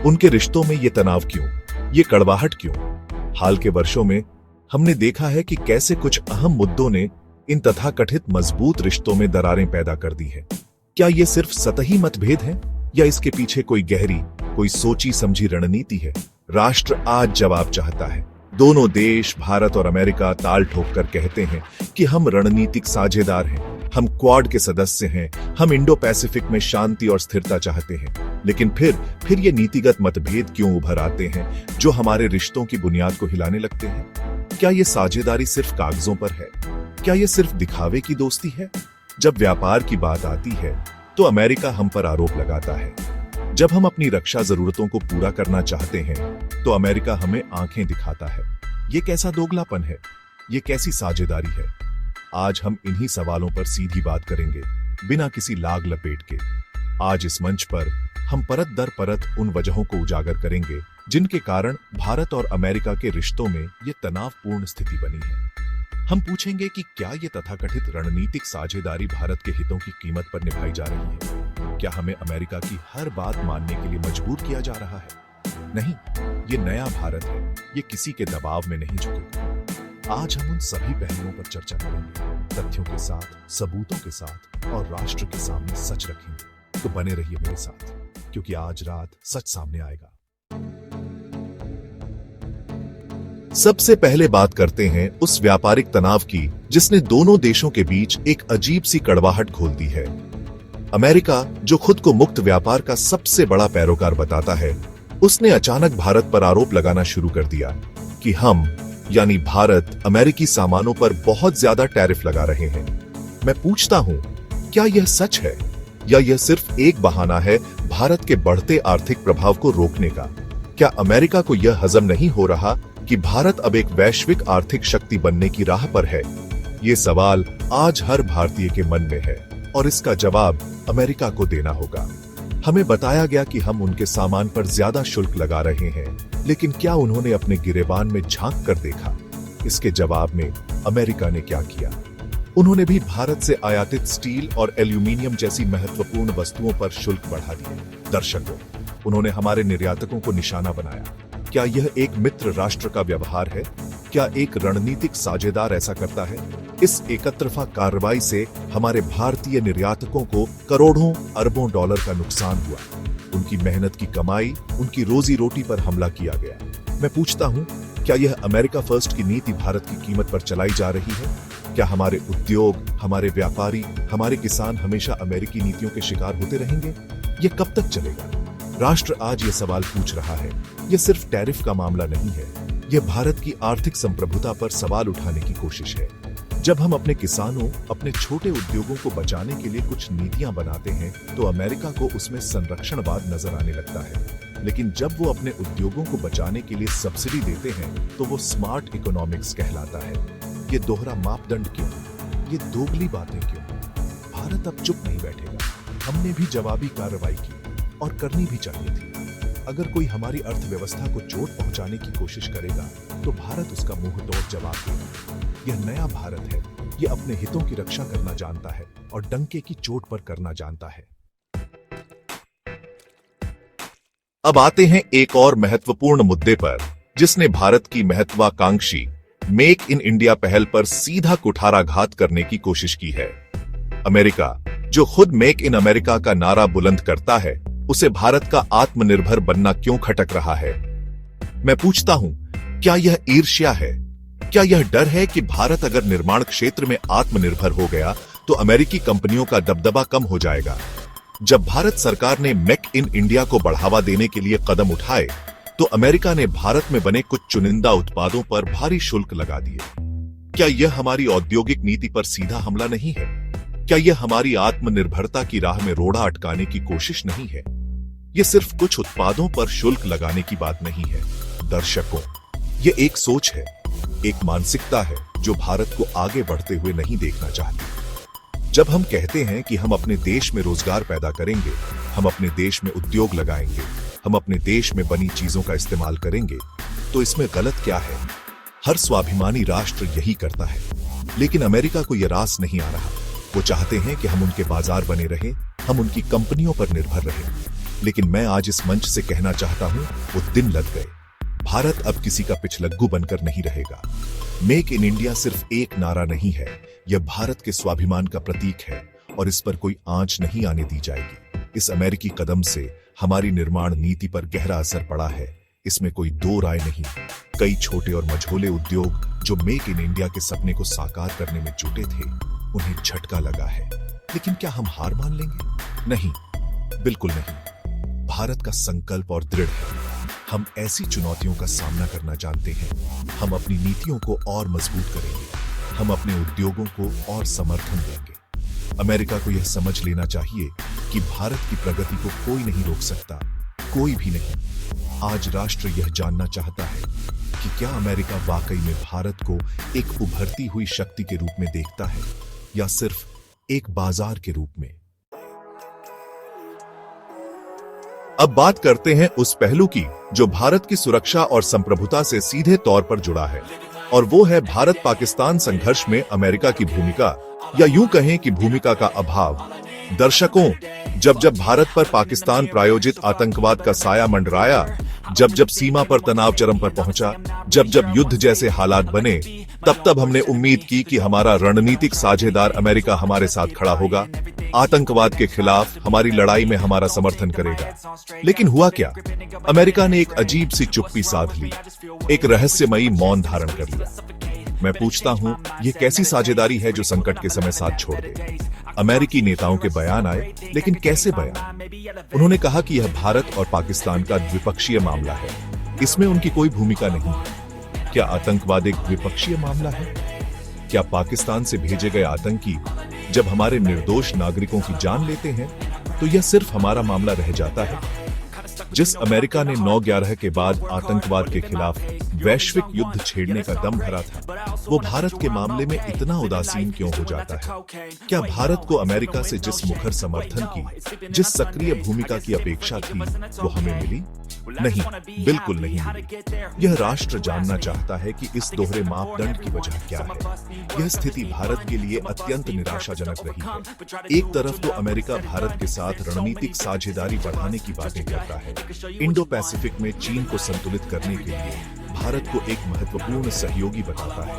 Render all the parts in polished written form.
उनके रिश्तों में ये तनाव क्यों, ये कड़वाहट क्यों? हाल के वर्षों में हमने देखा है कि कैसे कुछ अहम मुद्दों ने इन तथाकथित मजबूत रिश्तों में दरारें पैदा कर दी है। क्या ये सिर्फ सतही मतभेद है या इसके पीछे कोई गहरी, कोई सोची समझी रणनीति है? राष्ट्र आज जवाब चाहता है। दोनों देश, भारत और अमेरिका, ताल ठोक कर कहते हैं कि हम रणनीतिक साझेदार हैं, हम क्वाड के सदस्य हैं, हम इंडो पैसिफिक में शांति और स्थिरता चाहते हैं। लेकिन फिर ये नीतिगत मतभेद क्यों उभर आते हैं जो हमारे रिश्तों की बुनियाद को हिलाने लगते हैं? क्या ये साझेदारी सिर्फ कागजों पर है? क्या ये सिर्फ दिखावे की दोस्ती है? जब व्यापार की बात आती है तो अमेरिका हम पर आरोप लगाता है। जब हम अपनी रक्षा जरूरतों को पूरा करना चाहते हैं तो अमेरिका हमें आंखें दिखाता है। ये कैसा दोगलापन है? ये कैसी साझेदारी है? आज हम इन्हीं सवालों पर सीधी बात करेंगे, बिना किसी लाग लपेट के। आज इस मंच पर हम परत दर परत उन वजहों को उजागर करेंगे जिनके कारण भारत और अमेरिका के रिश्तों में ये तनावपूर्ण स्थिति बनी है। हम पूछेंगे कि क्या ये तथाकथित रणनीतिक साझेदारी भारत के हितों की कीमत पर निभाई जा रही है? क्या हमें अमेरिका की हर बात मानने के लिए मजबूर किया जा रहा है? नहीं, ये नया भारत है, ये किसी के दबाव में नहीं झुकेगा। आज हम उन सभी पहलुओं पर चर्चा करेंगे, तथ्यों के साथ, सबूतों के साथ और राष्ट्र के सामने सच रखेंगे। तो बने रहिए मेरे साथ, क्योंकि आज रात सच सामने आएगा। सबसे पहले बात करते हैं उस व्यापारिक तनाव की जिसने दोनों देशों के बीच एक अजीब सी कड़वाहट खोल दी है। अमेरिका, जो खुद को मुक्त व्यापार का सबसे बड़ा पैरोकार बताता है, उसने अचानक भारत पर आरोप लगाना शुरू कर दिया कि हम यानी भारत अमेरिकी सामानों पर बहुत ज्यादा टैरिफ लगा रहे हैं। मैं पूछता हूं, क्या यह सच है या यह सिर्फ एक बहाना है भारत के बढ़ते आर्थिक प्रभाव को रोकने का? क्या अमेरिका को यह हजम नहीं हो रहा कि भारत अब एक वैश्विक आर्थिक शक्ति बनने की राह पर है? ये सवाल आज हर भारतीय के मन में है और इसका जवाब अमेरिका को देना होगा। हमें बताया गया कि हम उनके सामान पर ज्यादा शुल्क लगा रहे हैं, लेकिन क्या उन्होंने अपने गिरेबान में झांक कर देखा? इसके जवाब में अमेरिका ने क्या किया? उन्होंने भी भारत से आयातित स्टील और एल्यूमीनियम जैसी महत्वपूर्ण वस्तुओं पर शुल्क बढ़ा दिए। दर्शकों, उन्होंने हमारे निर्यातकों को निशाना बनाया। क्या यह एक मित्र राष्ट्र का व्यवहार है? क्या एक रणनीतिक साझेदार ऐसा करता है? इस एकतरफा कार्रवाई से हमारे भारतीय निर्यातकों को करोड़ों अरबों डॉलर का नुकसान हुआ। उनकी मेहनत की कमाई, उनकी रोजी रोटी पर हमला किया गया। मैं पूछता हूं, क्या यह अमेरिका फर्स्ट की नीति भारत की कीमत पर चलाई जा रही है? क्या हमारे उद्योग, हमारे व्यापारी, हमारे किसान हमेशा अमेरिकी नीतियों के शिकार होते रहेंगे? यह कब तक चलेगा? राष्ट्र आज ये सवाल पूछ रहा है। यह सिर्फ टैरिफ का मामला नहीं है, यह भारत की आर्थिक संप्रभुता पर सवाल उठाने की कोशिश है। जब हम अपने किसानों, अपने छोटे उद्योगों को बचाने के लिए कुछ नीतियां बनाते हैं तो अमेरिका को उसमें संरक्षणवाद नजर आने लगता है। लेकिन जब वो अपने उद्योगों को बचाने के लिए सब्सिडी देते हैं तो वो स्मार्ट इकोनॉमिक्स कहलाता है। ये दोहरा मापदंड क्यों? ये दोगली बातें क्यों? भारत अब चुप नहीं बैठेगा। हमने भी जवाबी कार्रवाई की और करनी भी चाहिए थी। अगर कोई हमारी अर्थव्यवस्था को चोट पहुंचाने की कोशिश करेगा तो भारत उसका मुंह तोड़ जवाब देगा। यह नया भारत है, यह अपने हितों की रक्षा करना जानता है और डंके की चोट पर करना जानता है। अब आते हैं एक और महत्वपूर्ण मुद्दे पर जिसने भारत की महत्वाकांक्षी मेक इन इंडिया पहल पर सीधा कुठाराघात करने की कोशिश की है। अमेरिका, जो खुद मेक इन अमेरिका का नारा बुलंद करता है, उसे भारत का आत्मनिर्भर बनना क्यों खटक रहा है? मैं पूछता हूं, क्या यह ईर्ष्या है? क्या यह डर है कि भारत अगर निर्माण क्षेत्र में आत्मनिर्भर हो गया तो अमेरिकी कंपनियों का दबदबा कम हो जाएगा? जब भारत सरकार ने मेक इन इंडिया को बढ़ावा देने के लिए कदम उठाए तो अमेरिका ने भारत में बने कुछ चुनिंदा उत्पादों पर भारी शुल्क लगा दिए। क्या यह हमारी औद्योगिक नीति पर सीधा हमला नहीं है? क्या यह हमारी आत्मनिर्भरता की राह में रोड़ा अटकाने की कोशिश नहीं है? यह सिर्फ कुछ उत्पादों पर शुल्क लगाने की बात नहीं है। दर्शकों, यह एक सोच है, एक मानसिकता है जो भारत को आगे बढ़ते हुए नहीं देखना चाहती। जब हम कहते हैं कि हम अपने देश में रोजगार पैदा करेंगे, हम अपने देश में उद्योग लगाएंगे, हम अपने देश में बनी चीजों का इस्तेमाल करेंगे, तो इसमें गलत क्या है? हर स्वाभिमानी राष्ट्र यही करता है। लेकिन अमेरिका को यह रास नहीं आ रहा। वो चाहते हैं कि हम उनके बाजार बने रहें, हम उनकी कंपनियों पर निर्भर रहें। लेकिन मैं आज इस मंच से कहना चाहता हूं, वो दिन लग गए। भारत अब किसी का पिछलग्गू बनकर नहीं रहेगा। मेक इन इंडिया सिर्फ एक नारा नहीं है, यह भारत के स्वाभिमान का प्रतीक है और इस पर कोई आंच नहीं आने दी जाएगी। इस अमेरिकी कदम से हमारी निर्माण नीति पर गहरा असर पड़ा है, इसमें कोई दो राय नहीं। कई छोटे और मझोले उद्योग जो मेक इन इंडिया के सपने को साकार करने में जुटे थे, उन्हें झटका लगा है। लेकिन क्या हम हार मान लेंगे? नहीं, बिल्कुल नहीं। भारत का संकल्प और दृढ़ है। हम ऐसी चुनौतियों का सामना करना जानते हैं। हम अपनी नीतियों को और मजबूत करेंगे। हम अपने उद्योगों को और समर्थन देंगे। अमेरिका को यह समझ लेना चाहिए कि भारत की प्रगति को कोई नहीं रोक सकता, कोई भी नहीं। आज राष्ट्र यह जानना चाहता है कि क्या अमेरिका वाकई में भारत को एक उभरती हुई शक्ति के रूप में देखता है या सिर्फ एक बाजार के रूप में। अब बात करते हैं उस पहलू की जो भारत की सुरक्षा और संप्रभुता से सीधे तौर पर जुड़ा है, और वो है भारत पाकिस्तान संघर्ष में अमेरिका की भूमिका, या यूं कहें कि भूमिका का अभाव। दर्शकों, जब जब भारत पर पाकिस्तान प्रायोजित आतंकवाद का साया मंडराया, जब जब सीमा पर तनाव चरम पर पहुंचा, जब जब युद्ध जैसे हालात बने, तब तब हमने उम्मीद की कि हमारा रणनीतिक साझेदार अमेरिका हमारे साथ खड़ा होगा, आतंकवाद के खिलाफ हमारी लड़ाई में हमारा समर्थन करेगा। लेकिन हुआ क्या? अमेरिका ने एक अजीब सी चुप्पी साध ली, एक रहस्यमयी मौन धारण कर लिया। मैं पूछता हूं, यह कैसी साझेदारी है जो संकट के समय साथ छोड़ दे? अमेरिकी नेताओं के बयान आए, लेकिन कैसे बयान? उन्होंने कहा कि यह भारत और पाकिस्तान का द्विपक्षीय मामला है, इसमें उनकी कोई भूमिका नहीं है। क्या आतंकवाद एक द्विपक्षीय मामला है? क्या पाकिस्तान से भेजे गए आतंकी जब हमारे निर्दोष नागरिकों की जान लेते हैं तो यह सिर्फ हमारा मामला रह जाता है? जिस अमेरिका ने 9/11 के बाद आतंकवाद के खिलाफ वैश्विक युद्ध छेड़ने का दम भरा था, वो भारत के मामले में इतना उदासीन क्यों हो जाता है? क्या भारत को अमेरिका से जिस मुखर समर्थन की, जिस सक्रिय भूमिका की अपेक्षा थी, वो हमें मिली? नहीं, बिल्कुल नहीं मिली। यह राष्ट्र जानना चाहता है कि इस दोहरे मापदंड की वजह क्या है। यह स्थिति भारत के लिए अत्यंत निराशाजनक रही है। एक तरफ तो अमेरिका भारत के साथ रणनीतिक साझेदारी बढ़ाने की बातें करता है, इंडो पैसिफिक में चीन को संतुलित करने के लिए भारत को एक महत्वपूर्ण सहयोगी बताता है,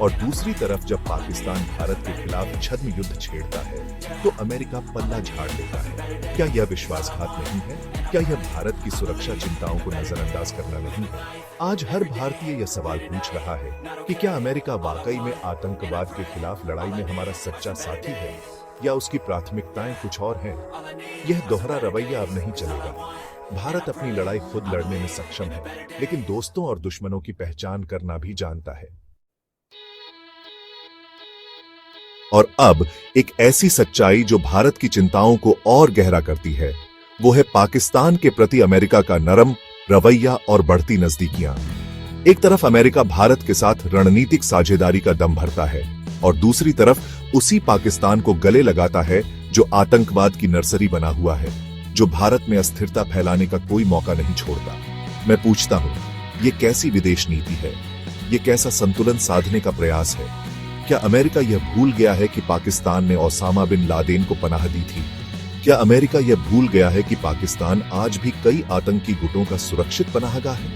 और दूसरी तरफ जब पाकिस्तान भारत के खिलाफ छद्म युद्ध छेड़ता है तो अमेरिका पल्ला झाड़ लेता है। क्या यह विश्वासघात नहीं है? क्या यह भारत की सुरक्षा चिंताओं को नजरअंदाज करना नहीं है? आज हर भारतीय यह सवाल पूछ रहा है कि क्या अमेरिका वाकई में आतंकवाद के खिलाफ लड़ाई में हमारा सच्चा साथी है, या उसकी प्राथमिकताएं कुछ और हैं? यह दोहरा रवैया अब नहीं चलेगा। भारत अपनी लड़ाई खुद लड़ने में सक्षम है, लेकिन दोस्तों और दुश्मनों की पहचान करना भी जानता है। और अब एक ऐसी सच्चाई जो भारत की चिंताओं को और गहरा करती है, वो है पाकिस्तान के प्रति अमेरिका का नरम रवैया और बढ़ती नजदीकियां। एक तरफ अमेरिका भारत के साथ रणनीतिक साझेदारी का दम भरता है, और दूसरी तरफ उसी पाकिस्तान को गले लगाता है जो आतंकवाद की नर्सरी बना हुआ है, जो भारत में अस्थिरता फैलाने का कोई मौका नहीं छोड़ता। मैं पूछता हूं, ये कैसी विदेश नीति है? ये कैसा संतुलन साधने का प्रयास है? क्या अमेरिका यह भूल गया है कि पाकिस्तान ने ओसामा बिन लादेन को पनाह दी थी? क्या अमेरिका यह भूल गया है कि पाकिस्तान आज भी कई आतंकी गुटों का सुरक्षित पनाहगाह है?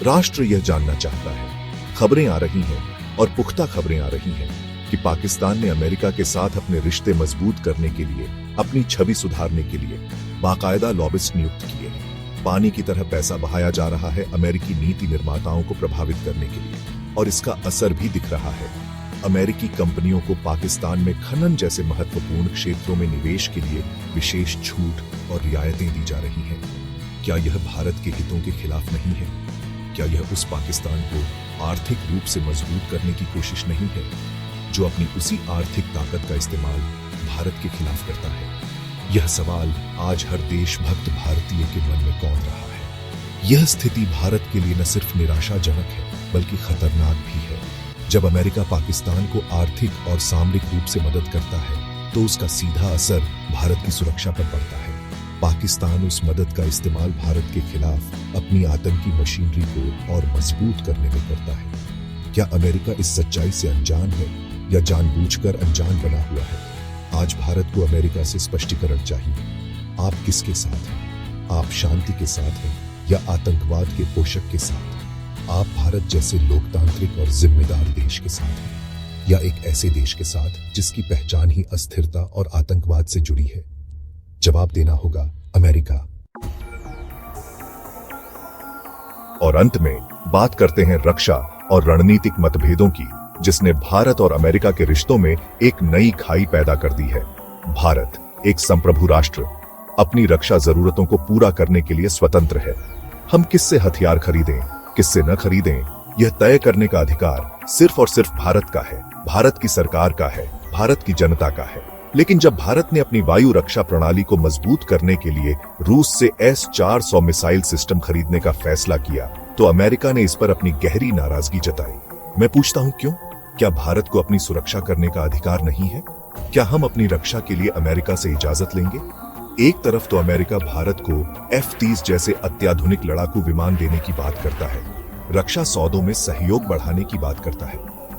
राष्ट्र यह जानना चाहता है। खबरें आ रही हैं, और पुख्ता खबरें आ रही हैं, कि पाकिस्तान ने अमेरिका के साथ अपने रिश्ते मजबूत करने के लिए, अपनी छवि सुधारने के लिए बाकायदा लॉबिस्ट नियुक्त किए हैं। पानी की तरह पैसा बहाया जा रहा है अमेरिकी नीति निर्माताओं को प्रभावित करने के लिए, और इसका असर भी दिख रहा है। अमेरिकी कंपनियों को पाकिस्तान में खनन जैसे महत्वपूर्ण क्षेत्रों में निवेश के लिए विशेष छूट और रियायतें दी जा रही हैं। क्या यह भारत के हितों के खिलाफ नहीं है? क्या यह उस पाकिस्तान को आर्थिक रूप से मजबूत करने की कोशिश नहीं है जो अपनी उसी आर्थिक ताकत का इस्तेमाल भारत के खिलाफ करता है? यह सवाल आज हर देशभक्त भारतीय के मन में कौंध रहा है। यह स्थिति भारत के लिए न सिर्फ निराशाजनक है, बल्कि खतरनाक भी है। जब अमेरिका पाकिस्तान को आर्थिक और सामरिक रूप से मदद करता है, तो उसका सीधा असर भारत की सुरक्षा पर पड़ता है। पाकिस्तान उस मदद का इस्तेमाल भारत के खिलाफ अपनी आतंकी मशीनरी को और मजबूत करने में करता है। क्या अमेरिका इस सच्चाई से अनजान है, या जानबूझकर अनजान बना हुआ है? आज भारत को अमेरिका से स्पष्टीकरण चाहिए। आप किसके साथ हैं? आप शांति के साथ हैं या आतंकवाद के पोषक के साथ, आप भारत जैसे लोकतांत्रिक और जिम्मेदार देश के साथ हैं या एक ऐसे देश के साथ जिसकी पहचान ही अस्थिरता और आतंकवाद से जुड़ी है। जवाब देना होगा अमेरिका। और अंत में बात करते हैं रक्षा और रणनीतिक मतभेदों की, जिसने भारत और अमेरिका के रिश्तों में एक नई खाई पैदा कर दी है। भारत, एक संप्रभु राष्ट्र, अपनी रक्षा जरूरतों को पूरा करने के लिए स्वतंत्र है। हम किससे हथियार खरीदें, किससे न खरीदें, यह तय करने का अधिकार सिर्फ और सिर्फ भारत का है, भारत की सरकार का है, भारत की जनता का है। लेकिन जब भारत ने अपनी वायु रक्षा प्रणाली को मजबूत करने के लिए रूस से S-400 मिसाइल सिस्टम खरीदने का फैसला किया, तो अमेरिका ने इस पर अपनी गहरी नाराजगी जताई। मैं पूछता हूं, क्यों? क्या भारत को अपनी सुरक्षा करने का अधिकार नहीं है? क्या हम अपनी रक्षा के लिए अमेरिका से इजाजत लेंगे? एक तरफ तो अमेरिका भारत को F-30 जैसे अत्याधुनिक लड़ाकू विमान देने की बात करता है, रक्षा सौदों में सहयोग बढ़ाने की बात करता है,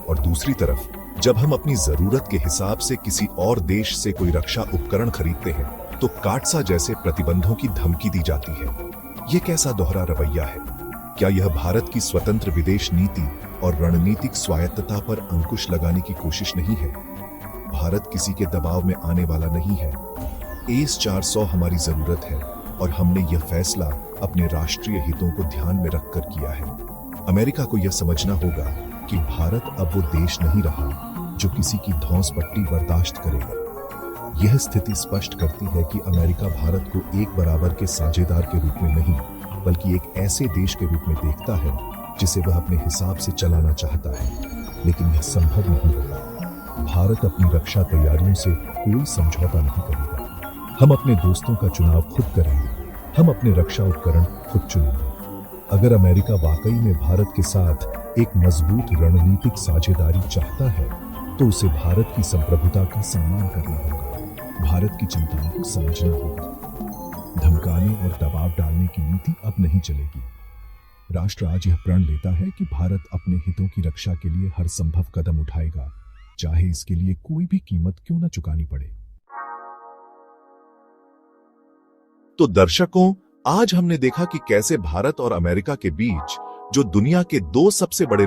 और दूसरी तरफ जब हम अपनी जरूरत के हिसाब से किसी और देश से कोई रक्षा उपकरण खरीदते हैं तो काटसा जैसे प्रतिबंधों की धमकी दी जाती है। यह कैसा दोहरा रवैया है? क्या यह भारत की स्वतंत्र विदेश नीति और रणनीतिक स्वायत्तता पर अंकुश लगाने की कोशिश नहीं है? भारत किसी के दबाव में आने वाला नहीं है। S-400 हमारी जरूरत है और हमने यह फैसला अपने राष्ट्रीय हितों को ध्यान में रखकर किया है। अमेरिका को यह समझना होगा कि भारत अब वो देश नहीं रहा जो किसी की धौंस पट्टी बर्दाश्त करेगा। यह स्थिति स्पष्ट करती है कि अमेरिका भारत को एक बराबर के साझेदार के रूप में नहीं, बल्कि एक ऐसे देश के रूप में देखता है जिसे वह अपने हिसाब से चलाना चाहता है। लेकिन यह संभव नहीं होगा। भारत अपनी रक्षा तैयारियों से कोई समझौता नहीं करेगा। हम अपने दोस्तों का चुनाव खुद करेंगे, हम अपने रक्षा उपकरण खुद चुनेंगे। अगर अमेरिका वाकई में भारत के साथ एक मजबूत रणनीतिक साझेदारी चाहता है तो उसे भारत की संप्रभुता का सम्मान करना होगा, भारत की चिंताओं को समझना होगा। धमकाने और दबाव डालने की नीति अब नहीं चलेगी। राष्ट्र आज यह प्रण लेता है कि भारत अपने हितों की रक्षा के लिए हर संभव कदम उठाएगा, चाहे इसके लिए कोई भी कीमत क्यों न चुकानी पड़े। तो दर्शकों, आज हमने देखा कि कैसे भारत और अमेरिका के बीच, जो दुनिया के दो सबसे बड़े